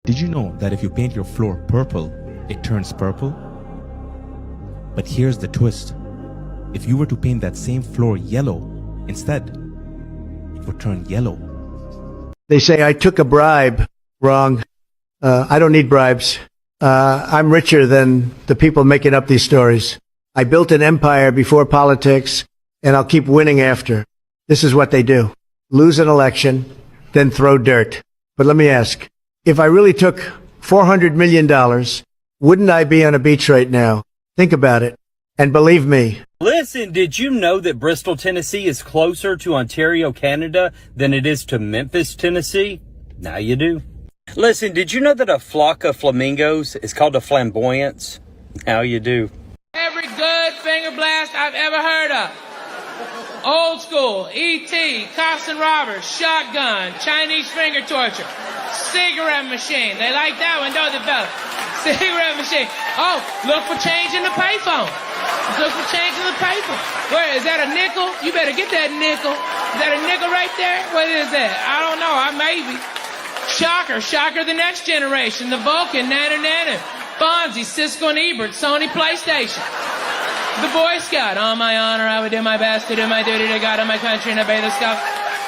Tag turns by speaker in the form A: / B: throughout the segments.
A: Did you know that if you paint your floor purple, it turns purple? But here's the twist. If you were to paint that same floor yellow instead, it would turn yellow.
B: They say I took a bribe. Wrong. I don't need bribes. I'm richer than the people making up these stories. I built an empire before politics, and I'll keep winning after. This is what they do. Lose an election, then throw dirt. But let me ask, if I really took $400 million, wouldn't I be on a beach right now? Think about it. And believe me.
C: Listen, did you know that Bristol, Tennessee is closer to Ontario, Canada than it is to Memphis, Tennessee? Now you do. Listen, did you know that a flock of flamingos is called a flamboyance? Now you do.
D: Every good finger blast I've ever heard of. Old school, E.T., cops and robbers, shotgun, Chinese finger torture, cigarette machine. They like that one, don't they, fella? Cigarette machine. Oh, look for change in the payphone. Look for change in the payphone. Where, is that a nickel? You better get that nickel. Is that a nickel right there? What is that? I don't know. Maybe. Shocker, the next generation. The Vulcan, Nana. Fonzie, Cisco and Ebert, Sony PlayStation. The Boy Scout, on my honor, I would do my best to do my duty to God and my country and obey the scout.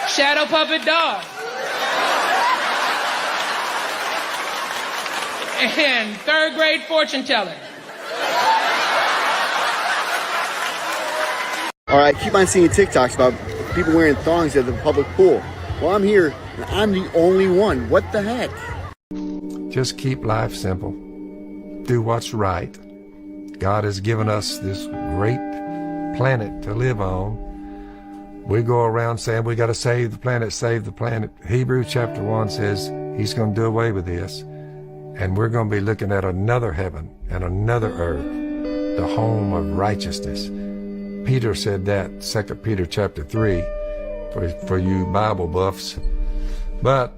D: Shadow Puppet Dog. And third grade fortune teller.
E: All right, keep on seeing TikToks about people wearing thongs at the public pool. Well, I'm here, and I'm the only one. What the heck?
F: Just keep life simple. Do what's right. God has given us this great planet to live on. We go around saying we got to save the planet, save the planet. Hebrews chapter 1 says he's going to do away with this. And we're going to be looking at another heaven and another earth, the home of righteousness. Peter said that, 2 Peter chapter 3, for you Bible buffs. But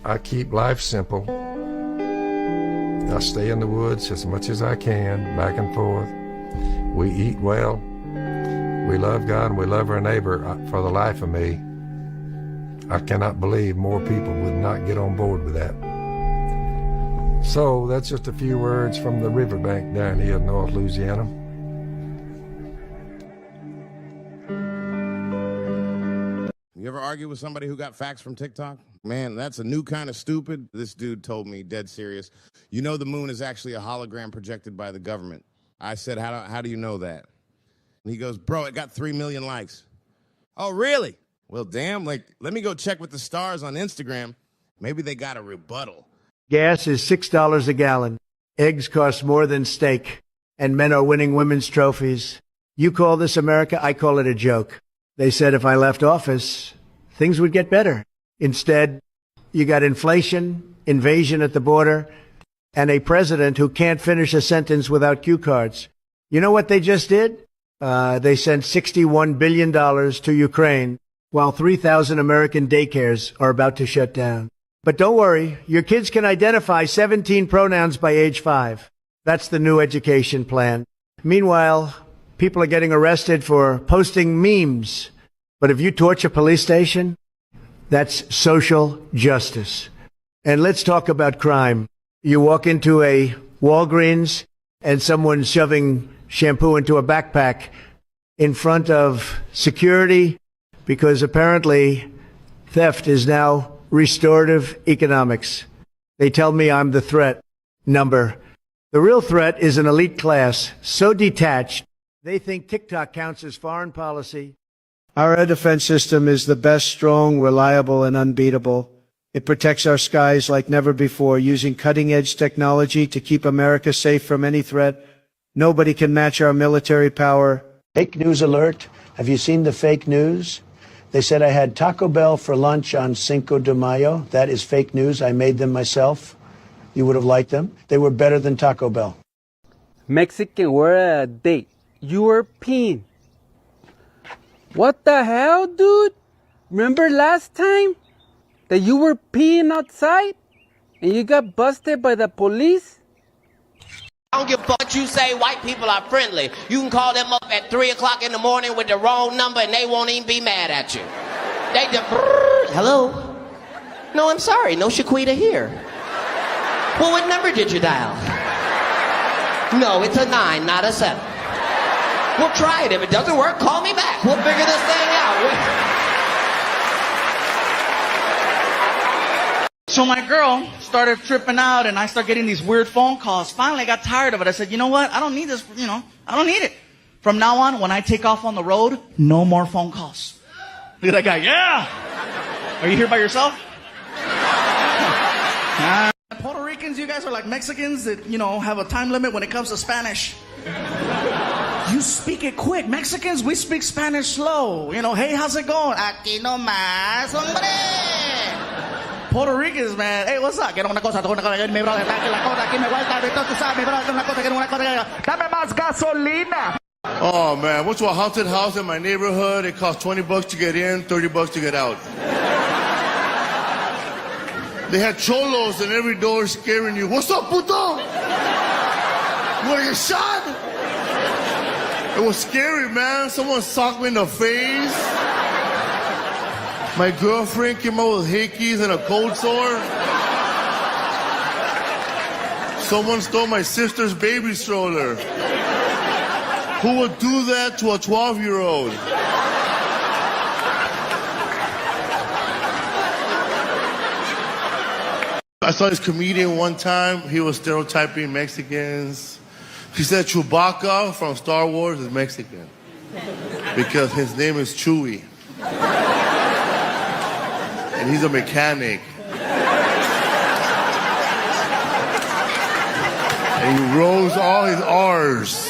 F: I keep life simple. I stay in the woods as much as I can, back and forth. We eat well. We love God and we love our neighbor. For the life of me, I cannot believe more people would not get on board with that. So that's just a few words from the riverbank down here in North Louisiana.
G: You ever argue with somebody who got facts from TikTok? Man, that's a new kind of stupid. This dude told me, dead serious, you know the moon is actually a hologram projected by the government. I said, how do you know that? And he goes, bro, it got 3 million likes. Oh, really? Well, damn, let me go check with the stars on Instagram. Maybe they got a rebuttal.
B: Gas is $6 a gallon. Eggs cost more than steak. And men are winning women's trophies. You call this America? I call it a joke. They said if I left office, things would get better. Instead, you got inflation, invasion at the border, and a president who can't finish a sentence without cue cards. You know what they just did? They sent $61 billion to Ukraine, while 3,000 American daycares are about to shut down. But don't worry, your kids can identify 17 pronouns by age 5. That's the new education plan. Meanwhile, people are getting arrested for posting memes. But if you torch a police station, that's social justice. And let's talk about crime. You walk into a Walgreens and someone's shoving shampoo into a backpack in front of security because apparently theft is now restorative economics. They tell me I'm the threat number. The real threat is an elite class so detached they think TikTok counts as foreign policy. Our air defense system is the best, strong, reliable, and unbeatable. It protects our skies like never before, using cutting-edge technology to keep America safe from any threat. Nobody can match our military power. Fake news alert. Have you seen the fake news? They said I had Taco Bell for lunch on Cinco de Mayo. That is fake news. I made them myself. You would have liked them. They were better than Taco Bell.
H: Mexican word of the day. European. What the hell, dude? Remember last time that you were peeing outside and you got busted by the police?
I: I don't give a fuck what you say. White people are friendly. You can call them up at 3 o'clock in the morning with the wrong number and they won't even be mad at you. They just, hello? No, I'm sorry. No Shaquita here. Well, what number did you dial? No, it's a 9, not a 7. We'll try it. If it doesn't work, call me back. We'll figure this thing out.
J: So my girl started tripping out and I started getting these weird phone calls. Finally, I got tired of it. I said, you know what? I don't need this, I don't need it. From now on, when I take off on the road, no more phone calls. Look at that guy. Yeah. Are you here by yourself? Puerto Ricans, you guys are like Mexicans that, have a time limit when it comes to Spanish. You speak it quick. Mexicans, we speak Spanish slow. Hey, how's it going? Aquí no más, hombre. Puerto Ricans, man. Hey, what's up? Quiero una cosa, mi brother. Aquí la cosa, aquí me vuelta. Tú sabes, mi brother, una cosa, quiero una cosa. Dame más gasolina.
E: Oh man, went to a haunted house in my neighborhood. It cost $20 to get in, $30 to get out. They had cholos in every door scaring you. What's up, puto? You wanna get shot? It was scary, man. Someone socked me in the face. My girlfriend came out with hickeys and a cold sore. Someone stole my sister's baby stroller. Who would do that to a 12-year-old? I saw this comedian one time. He was stereotyping Mexicans. He said Chewbacca from Star Wars is Mexican because his name is Chewie. And he's a mechanic. And he rolls all his R's.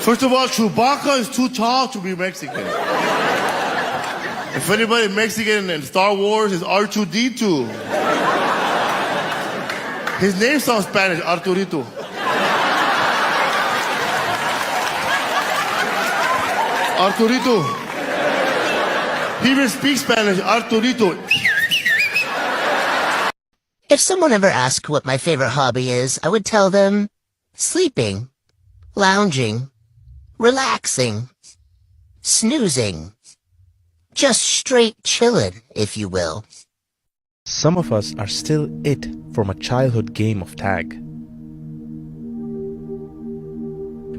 E: First of all, Chewbacca is too tall to be Mexican. If anybody Mexican in Star Wars is R2-D2. His name sounds Spanish, Arturito. Arturito. He even speaks Spanish, Arturito.
K: If someone ever asked what my favorite hobby is, I would tell them sleeping, lounging, relaxing, snoozing. Just straight chillin', if you will.
A: Some of us are still it from a childhood game of tag.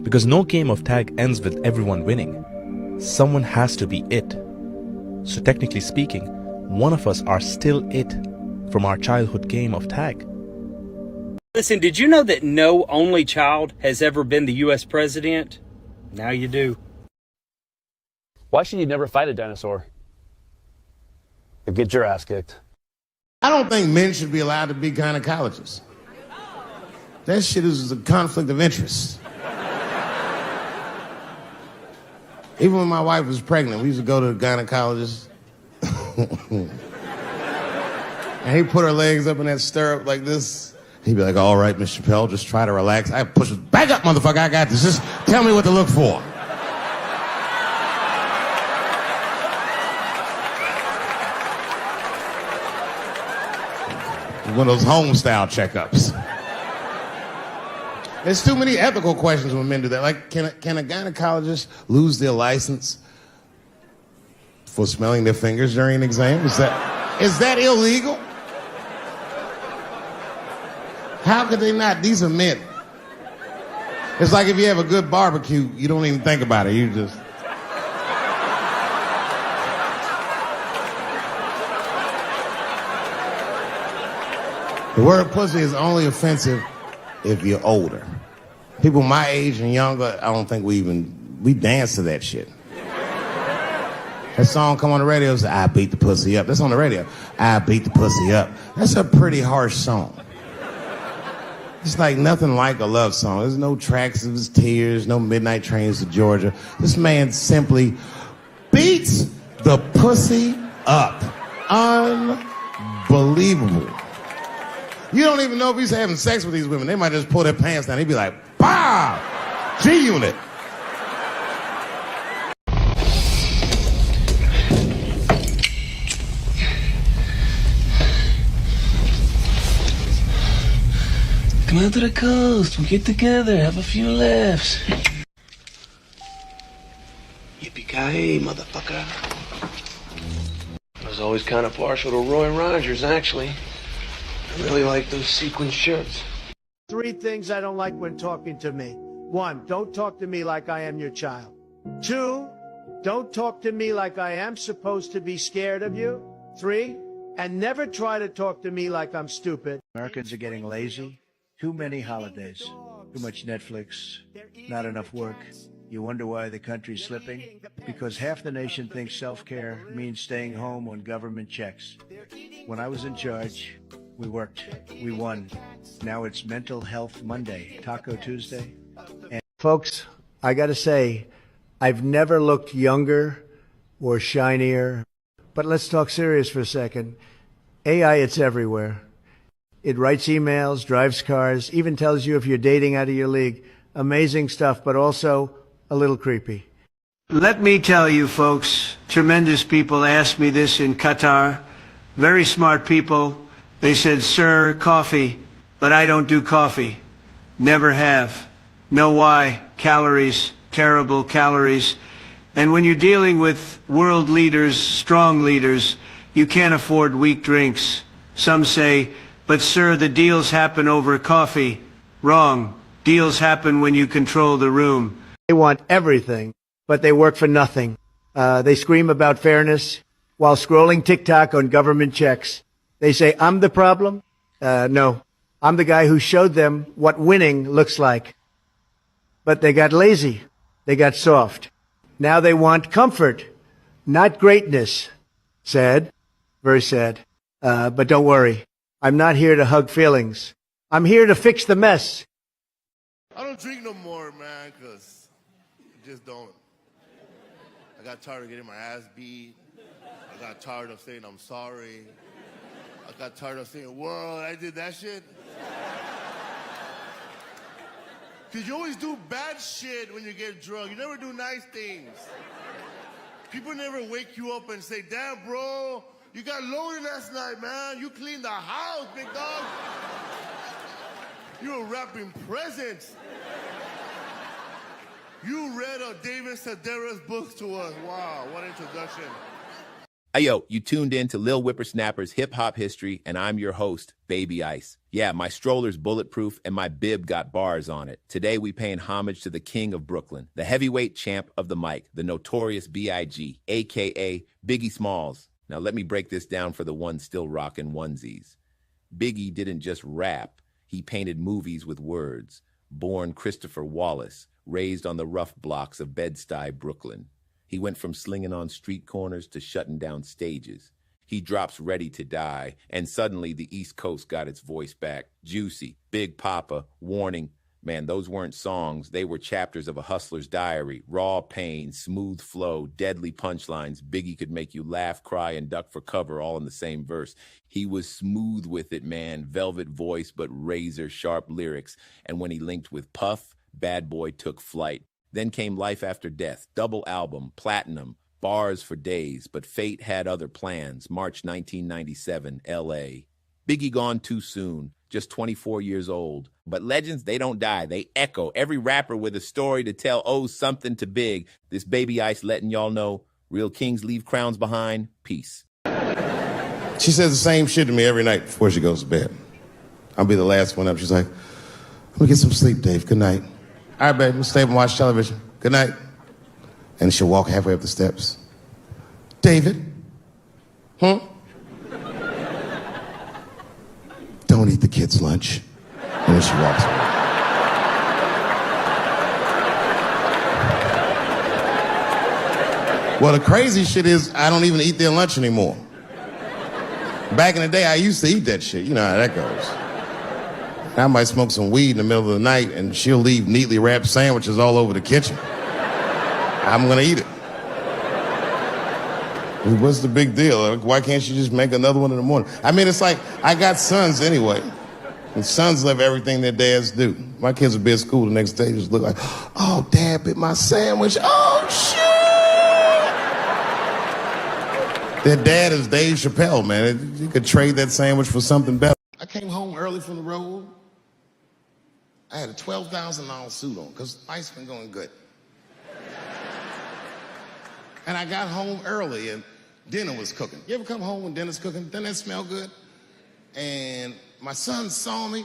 A: Because no game of tag ends with everyone winning. Someone has to be it. So technically speaking, one of us are still it from our childhood game of tag.
C: Listen, did you know that no only child has ever been the U.S. president? Now you do.
L: Why should you never fight a dinosaur? You'll get your ass kicked.
G: I don't think men should be allowed to be gynecologists. That shit is a conflict of interest. Even when my wife was pregnant, we used to go to the gynecologist. And he'd put her legs up in that stirrup like this. He'd be like, all right, Miss Chappelle, just try to relax. I push her, back up, motherfucker, I got this. Just tell me what to look for. One of those home-style checkups. There's too many ethical questions when men do that. Like, can a gynecologist lose their license for smelling their fingers during an exam? Is that illegal? How could they not? These are men. It's like if you have a good barbecue, you don't even think about it. You just... The word pussy is only offensive if you're older. People my age and younger, I don't think we dance to that shit. That song come on the radio, say, I beat the pussy up. That's on the radio. I beat the pussy up. That's a pretty harsh song. It's like nothing like a love song. There's no tracks of his tears, no midnight trains to Georgia. This man simply beats the pussy up. Unbelievable. You don't even know if he's having sex with these women. They might just pull their pants down. He'd be like, "Pow! G-Unit."
M: Come out to the coast. We'll get together. Have a few laughs. Yippee-ki-yay, motherfucker. was always kind of partial to Roy Rogers, actually. I really like those sequin shirts.
B: 3 things I don't like when talking to me. 1, don't talk to me like I am your child. 2, don't talk to me like I am supposed to be scared of you. 3, and never try to talk to me like I'm stupid. Americans are getting lazy. Too many holidays. Too much Netflix. Not enough work. You wonder why the country's slipping? Because half the nation thinks self-care means staying home on government checks. When I was in charge, we worked. We won. Now it's Mental Health Monday, Taco Tuesday. And folks, I gotta say, I've never looked younger or shinier. But let's talk serious for a second. AI, it's everywhere. It writes emails, drives cars, even tells you if you're dating out of your league. Amazing stuff, but also a little creepy. Let me tell you, folks, tremendous people asked me this in Qatar. Very smart people. They said, sir, coffee, but I don't do coffee. Never have. Know why? Calories, terrible calories. And when you're dealing with world leaders, strong leaders, you can't afford weak drinks. Some say, but sir, the deals happen over coffee. Wrong. Deals happen when you control the room. They want everything, but they work for nothing. They scream about fairness while scrolling TikTok on government checks. They say, I'm the problem? No. I'm the guy who showed them what winning looks like. But they got lazy. They got soft. Now they want comfort, not greatness. Sad. Very sad. But don't worry. I'm not here to hug feelings. I'm here to fix the mess.
E: I don't drink no more, man, because I just don't. I got tired of getting my ass beat. I got tired of saying I'm sorry. I got tired of saying, whoa, I did that shit. Because you always do bad shit when you get drunk. You never do nice things. People never wake you up and say, damn, bro, you got loaded last night, man. You cleaned the house, big dog. You were wrapping presents. You read David Sedaris' book to us. Wow, what introduction.
N: Hey, yo, you tuned in to Lil Whippersnapper's Hip Hop History, and I'm your host, Baby Ice. Yeah, my stroller's bulletproof, and my bib got bars on it. Today, we paying homage to the king of Brooklyn, the heavyweight champ of the mic, the notorious B.I.G., a.k.a. Biggie Smalls. Now, let me break this down for the ones still rocking onesies. Biggie didn't just rap. He painted movies with words. Born Christopher Wallace, raised on the rough blocks of Bed-Stuy, Brooklyn. He went from slinging on street corners to shutting down stages. He drops Ready to Die, and suddenly the East Coast got its voice back. Juicy, Big Papa, Warning. Man, those weren't songs. They were chapters of a hustler's diary. Raw pain, smooth flow, deadly punchlines. Biggie could make you laugh, cry, and duck for cover all in the same verse. He was smooth with it, man. Velvet voice, but razor-sharp lyrics. And when he linked with Puff, Bad Boy took flight. Then came Life After Death, double album, platinum, bars for days, but fate had other plans. March 1997, L.A. Biggie gone too soon, just 24 years old. But legends, they don't die, they echo. Every rapper with a story to tell owes something to Big. This Baby Ice letting y'all know, real kings leave crowns behind. Peace.
G: She says the same shit to me every night before she goes to bed. I'll be the last one up. She's like, let me get some sleep, Dave. Good night. All right, babe, we'll stay up and watch television. Good night. And she'll walk halfway up the steps. David? Don't eat the kids' lunch. And then she walks away. Well, the crazy shit is I don't even eat their lunch anymore. Back in the day, I used to eat that shit. You know how that goes. I might smoke some weed in the middle of the night and she'll leave neatly wrapped sandwiches all over the kitchen. I'm gonna eat it. What's the big deal? Why can't she just make another one in the morning? I mean, it's like, I got sons anyway. And sons love everything their dads do. My kids will be at school the next day, just look like, oh, Dad bit my sandwich. Oh, shit! Their dad is Dave Chappelle, man. You could trade that sandwich for something better. I came home early from the road. I had a $12,000 suit on, because life's been going good. And I got home early, and dinner was cooking. You ever come home when dinner's cooking? Doesn't that smell good? And my son saw me,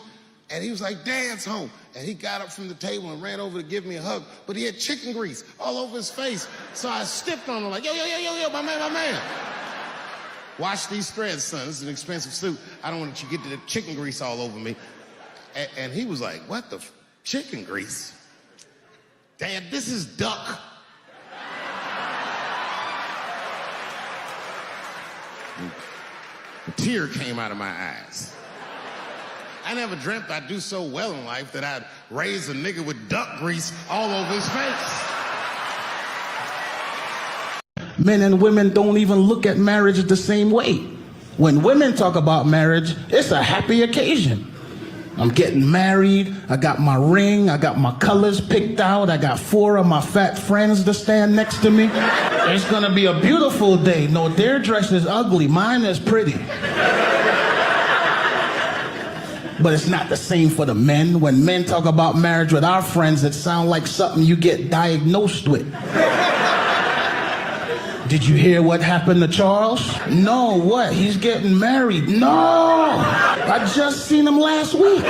G: and he was like, Dad's home. And he got up from the table and ran over to give me a hug, but he had chicken grease all over his face. So I stepped on him like, yo, my man. Wash these threads, son. This is an expensive suit. I don't want you to get the chicken grease all over me. And he was like, what the chicken grease? Dad, this is duck. A tear came out of my eyes. I never dreamt I'd do so well in life that I'd raise a nigga with duck grease all over his face.
J: Men and women don't even look at marriage the same way. When women talk about marriage, it's a happy occasion. I'm getting married, I got my ring, I got my colors picked out, I got 4 of my fat friends to stand next to me. It's gonna be a beautiful day. No, their dress is ugly, mine is pretty. But it's not the same for the men. When men talk about marriage with our friends, it sounds like something you get diagnosed with. Did you hear what happened to Charles? No, what? He's getting married. No! I just seen him last week.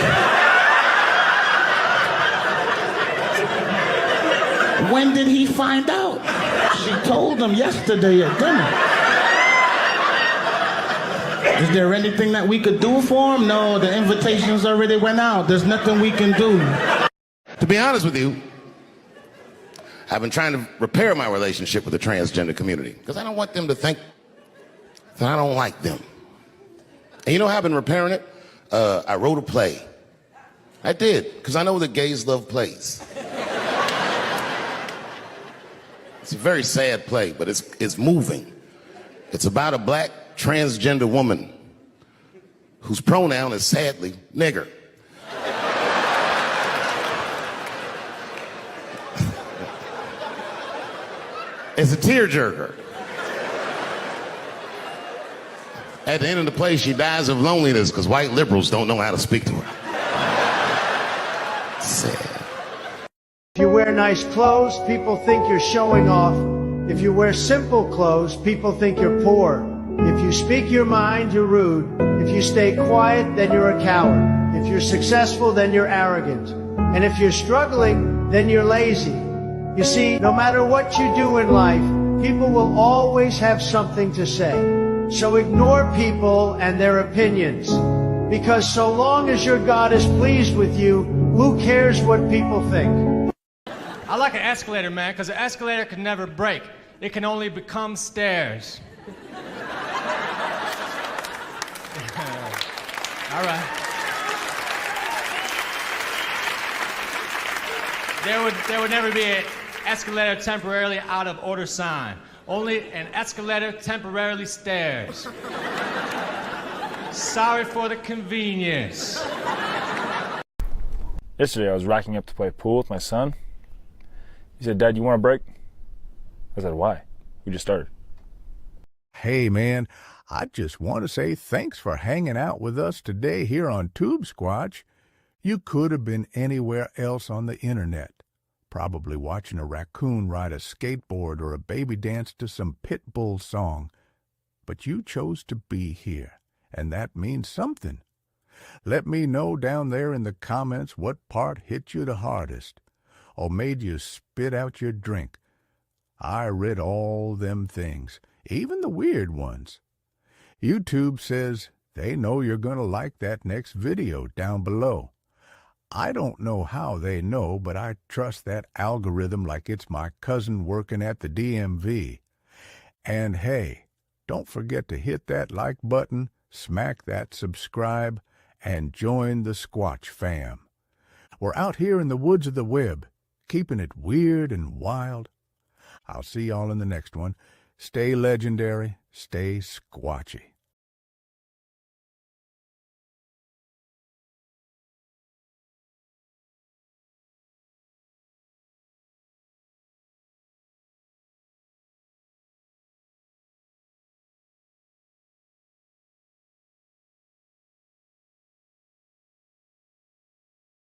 J: When did he find out? She told him yesterday at dinner. Is there anything that we could do for him? No, the invitations already went out. There's nothing we can do.
G: To be honest with you, I've been trying to repair my relationship with the transgender community because I don't want them to think that I don't like them. And you know how I've been repairing it? I wrote a play. I did, because I know that gays love plays. It's a very sad play, but it's moving. It's about a black transgender woman whose pronoun is sadly nigger. It's a tearjerker. At the end of the play, she dies of loneliness because white liberals don't know how to speak to her. Sad.
B: If you wear nice clothes, people think you're showing off. If you wear simple clothes, people think you're poor. If you speak your mind, you're rude. If you stay quiet, then you're a coward. If you're successful, then you're arrogant. And if you're struggling, then you're lazy. You see, no matter what you do in life, people will always have something to say. So ignore people and their opinions. Because so long as your God is pleased with you, who cares what people think?
O: I like an escalator, man, because an escalator can never break. It can only become stairs. All right. There would never be an escalator temporarily out of order sign. Only an escalator temporarily stairs. Sorry for the convenience.
P: Yesterday I was racking up to play pool with my son. He said, Dad, you want a break? I said, why? We just started.
Q: Hey, man, I just want to say thanks for hanging out with us today here on Tube Squatch. You could have been anywhere else on the internet, probably watching a raccoon ride a skateboard or a baby dance to some Pitbull song. But you chose to be here, and that means something. Let me know down there in the comments what part hit you the hardest, or made you spit out your drink. I read all them things, even the weird ones. YouTube says they know you're going to like that next video down below. I don't know how they know, but I trust that algorithm like it's my cousin working at the DMV. And hey, don't forget to hit that like button, smack that subscribe, and join the Squatch fam. We're out here in the woods of the web, keeping it weird and wild. I'll see y'all in the next one. Stay legendary, stay squatchy.